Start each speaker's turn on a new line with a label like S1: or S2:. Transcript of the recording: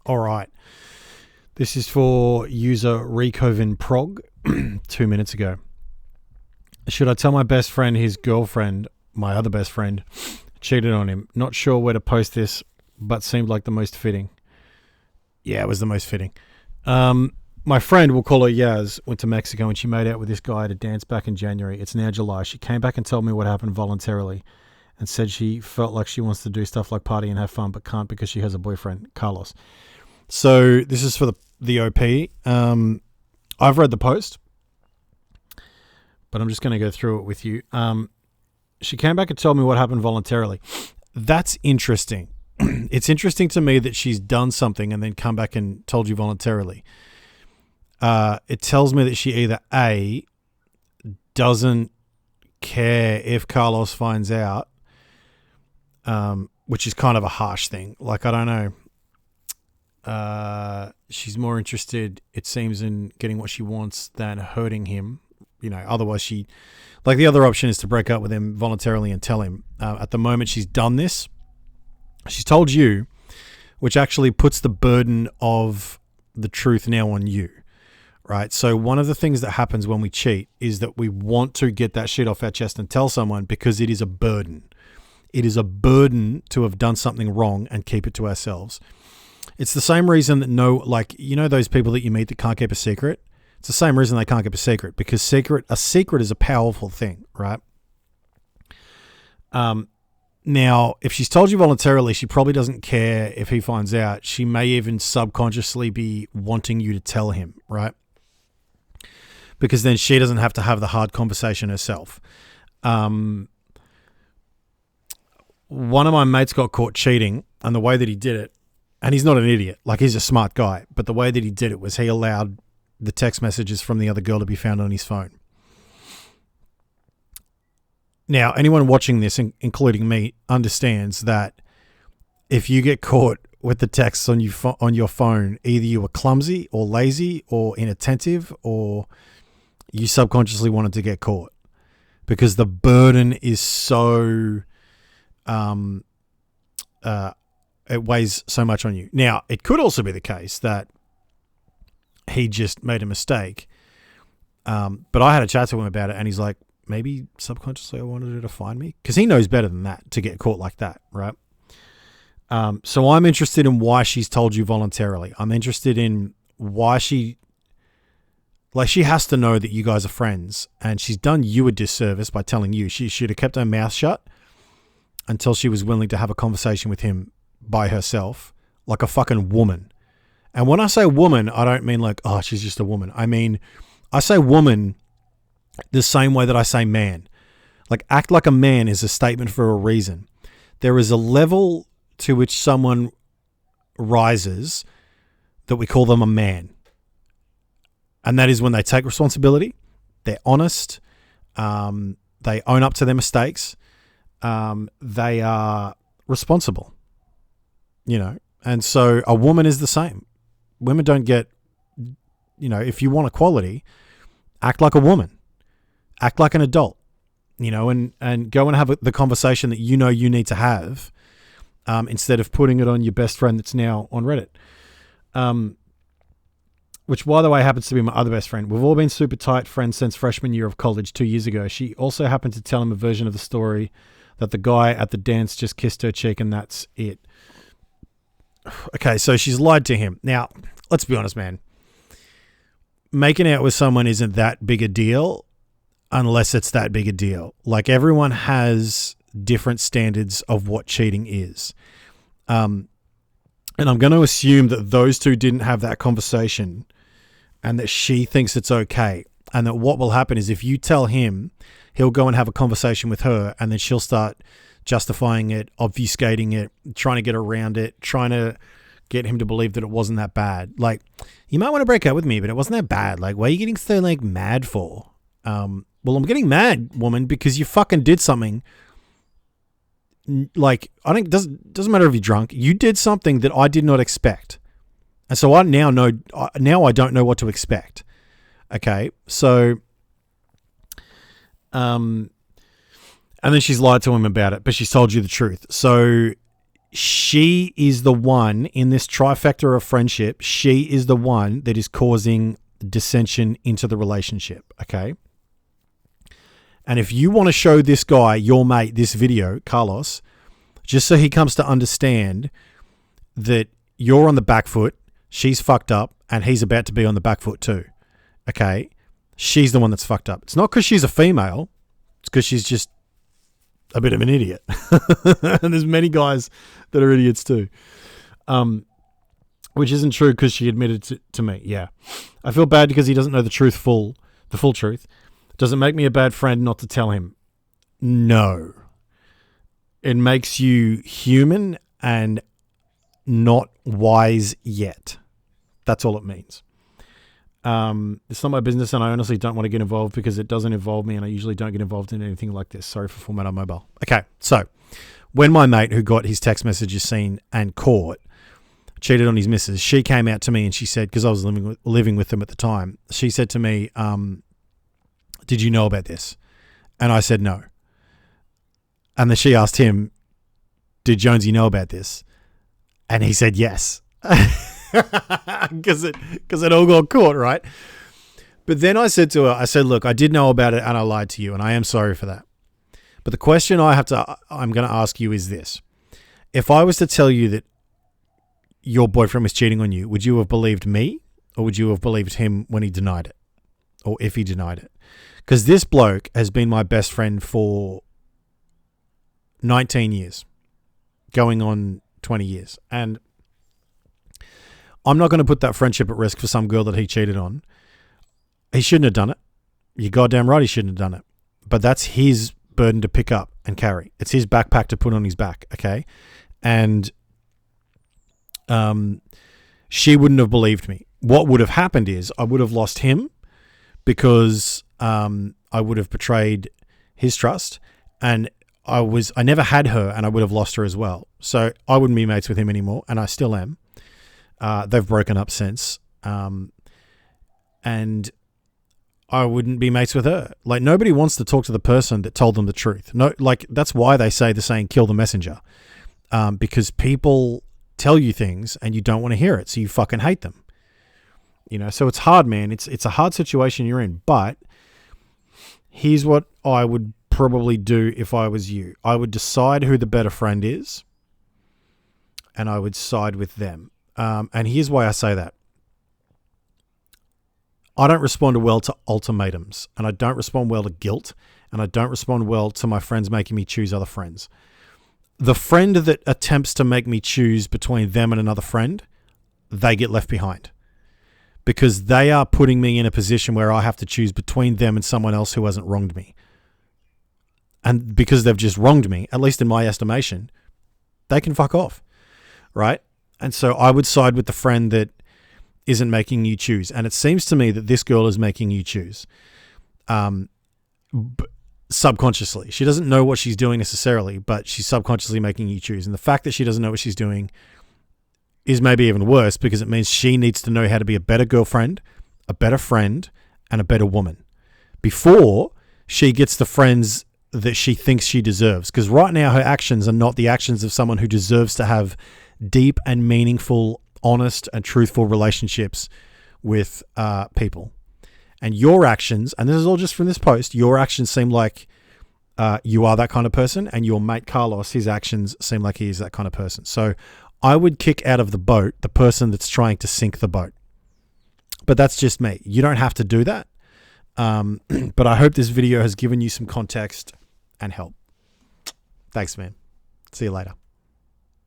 S1: All right. This is for user RecovinProg 2 minutes ago. Should I tell my best friend his girlfriend, my other best friend, cheated on him? Not sure where to post this, but seemed like the most fitting. Yeah, it was the most fitting. My friend, we'll call her Yaz, went to Mexico and she made out with this guy at a dance back in January. It's now July. She came back and told me what happened voluntarily and said she felt like she wants to do stuff like party and have fun, but can't because she has a boyfriend, Carlos. So this is for the OP. I've read the post, but I'm just going to go through it with you. She came back and told me what happened voluntarily. That's interesting. It's interesting to me that she's done something and then come back and told you voluntarily. It tells me that she either A, doesn't care if Carlos finds out, which is kind of a harsh thing. Like, I don't know. She's more interested, it seems, in getting what she wants than hurting him. You know, otherwise like the other option is to break up with him voluntarily and tell him. At the moment she's done this. She's told you, which actually puts the burden of the truth now on you, right? So one of the things that happens when we cheat is that we want to get that shit off our chest and tell someone because it is a burden. It is a burden to have done something wrong and keep it to ourselves. It's the same reason that those people that you meet that can't keep a secret? It's the same reason they can't keep a secret, because a secret is a powerful thing, right? Now, if she's told you voluntarily, she probably doesn't care if he finds out. She may even subconsciously be wanting you to tell him, right? Because then she doesn't have to have the hard conversation herself. One of my mates got caught cheating, and the way that he did it, and he's not an idiot, like he's a smart guy, but the way that he did it was he allowed the text messages from the other girl to be found on his phone. Now, anyone watching this, including me, understands that if you get caught with the texts on your phone, either you were clumsy or lazy or inattentive, or you subconsciously wanted to get caught, because the burden is so it weighs so much on you. Now, it could also be the case that he just made a mistake, but I had a chat to him about it, and he's like, maybe subconsciously I wanted her to find me, because he knows better than that to get caught like that, right? So I'm interested in why she's told you voluntarily. I'm interested in why she has to know that you guys are friends, and she's done you a disservice by telling you. She should have kept her mouth shut until she was willing to have a conversation with him by herself, like a fucking woman. And when I say woman, I don't mean like, oh, she's just a woman. I mean, I say woman the same way that I say man. Like, act like a man is a statement for a reason. There is a level to which someone rises that we call them a man. And that is when they take responsibility, they're honest, they own up to their mistakes, they are responsible, And so a woman is the same. Women don't get, if you want equality, act like a woman. Act like an adult, and go and have the conversation that you need to have, instead of putting it on your best friend that's now on Reddit. Which, by the way, happens to be my other best friend. We've all been super tight friends since freshman year of college 2 years ago. She also happened to tell him a version of the story that the guy at the dance just kissed her cheek and that's it. Okay, so she's lied to him. Now, let's be honest, man. Making out with someone isn't that big a deal unless it's that big a deal. Like, everyone has different standards of what cheating is. And I'm going to assume that those two didn't have that conversation and that she thinks it's okay. And that what will happen is if you tell him, he'll go and have a conversation with her, and then she'll start justifying it, obfuscating it, trying to get around it, trying to get him to believe that it wasn't that bad. Like, you might want to break up with me, but it wasn't that bad. Like, why are you getting so, mad for? Well, I'm getting mad, woman, because you fucking did something. Like, I think it doesn't matter if you're drunk. You did something that I did not expect. And so I now I don't know what to expect. Okay. So, and then she's lied to him about it, but she's told you the truth. So she is the one in this trifecta of friendship. She is the one that is causing dissension into the relationship. Okay. And if you want to show this guy, your mate, this video, Carlos, just so he comes to understand that you're on the back foot, she's fucked up, and he's about to be on the back foot too. Okay. She's the one that's fucked up. It's not because she's a female. It's because she's just a bit of an idiot. And there's many guys that are idiots too. Which isn't true because she admitted to me. Yeah. I feel bad because he doesn't know the full truth. Does it make me a bad friend not to tell him? No. It makes you human and not wise yet. That's all it means. It's not my business, and I honestly don't want to get involved because it doesn't involve me, and I usually don't get involved in anything like this. Sorry for format on mobile. Okay, so when my mate who got his text messages seen and caught cheated on his missus, she came out to me and she said, because I was living with them at the time, she said to me, did you know about this? And I said no. And then she asked him, did Jonesy know about this? And he said yes. Because it all got caught, right? But then I said to her, look, I did know about it and I lied to you, and I am sorry for that. But the question I'm going to ask you is this. If I was to tell you that your boyfriend was cheating on you, would you have believed me, or would you have believed him when he denied it? Or if he denied it? Because this bloke has been my best friend for 19 years, going on 20 years. And I'm not going to put that friendship at risk for some girl that he cheated on. He shouldn't have done it. You're goddamn right he shouldn't have done it. But that's his burden to pick up and carry. It's his backpack to put on his back, okay? And she wouldn't have believed me. What would have happened is I would have lost him because I would have betrayed his trust, and I never had her, and I would have lost her as well. So I wouldn't be mates with him anymore, and I still am. They've broken up since. And I wouldn't be mates with her. Like, nobody wants to talk to the person that told them the truth. No, like, that's why they say the saying, kill the messenger. Because people tell you things and you don't want to hear it. So you fucking hate them. You know, so it's hard, man. It's a hard situation you're in, but here's what I would probably do if I was you. I would decide who the better friend is, and I would side with them. And here's why I say that. I don't respond well to ultimatums, and I don't respond well to guilt, and I don't respond well to my friends making me choose other friends. The friend that attempts to make me choose between them and another friend, they get left behind, because they are putting me in a position where I have to choose between them and someone else who hasn't wronged me. And because they've just wronged me, at least in my estimation, they can fuck off, right? And so I would side with the friend that isn't making you choose. And it seems to me that this girl is making you choose. Subconsciously. She doesn't know what she's doing necessarily, but she's subconsciously making you choose. And the fact that she doesn't know what she's doing is maybe even worse, because it means she needs to know how to be a better girlfriend, a better friend, and a better woman before she gets the friends that she thinks she deserves. Because right now her actions are not the actions of someone who deserves to have deep and meaningful, honest and truthful relationships with people. And your actions, and this is all just from this post, your actions seem like you are that kind of person, and your mate Carlos, his actions seem like he is that kind of person. So I would kick out of the boat the person that's trying to sink the boat. But that's just me. You don't have to do that. But I hope this video has given you some context and help. Thanks, man. See you later.